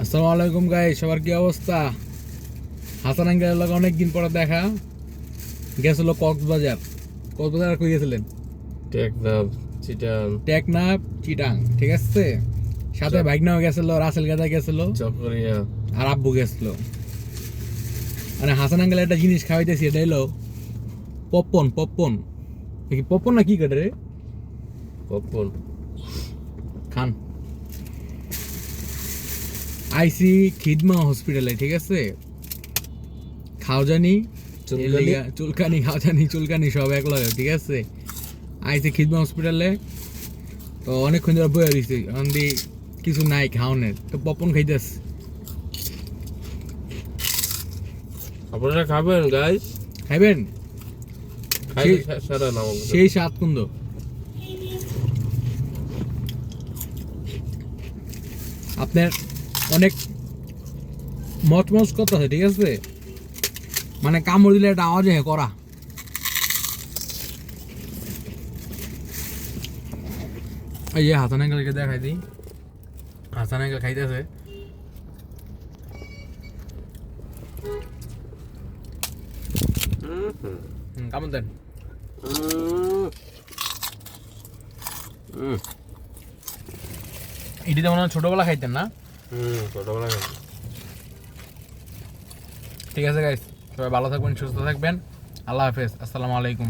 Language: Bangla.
আসসালামু আলাইকুম গাইস, সবার কি অবস্থা? হাসান আঙ্কেলের লগে অনেকদিন পরে দেখা। গেছিল কক্সবাজার। কক্সবাজার কই গেছিলেন? টেকনাফ চিটাং, ঠিক আছে। সাথে ভাগনাও গেছিল, রাসেল গাদা গেছিল, চকরিয়া আর আব্বু গেছিল। মানে হাসান আঙ্কেল একটা জিনিস খাওয়াইতেছি, এটা হলো পপকর্ন। পপকর্ন কি পপকর্ন না কি কাটে রে? পপকর্ন খান। আইসি খিদমা হসপিটালে, ঠিক আছে। খাওজানি চুলকানি খাওজানি চুলকানি সব এক লগে, ঠিক আছে। আইসি খিদমা হসপিটালে তো অনেকক্ষণ ধরে বয়ে দিচ্ছে, অন্দি কিছু নাই খাওয়ানোর, তো পপকর্ন খাইতেস। আপনারা খাবেন গাইস? খাইবেন? সেই স্বাদ কুন্দ। আপনার অনেক মচমচ কথা আছে, ঠিক আছে। মানে কামড় দিলে একটা আওয়াজ হয় করা। এই যে হাসান আঙ্কেলকে দেখাই দিই। হাসান আঙ্কেল খাইতেছে। কেমন দেন? এটি তো মনে হয় ছোটবেলা খাইতেন না? ছোটবেলা ঠিক আছে গাইস, সবাই ভালো থাকবেন, সুস্থ থাকবেন। আল্লাহ হাফেজ, আসসালামু আলাইকুম।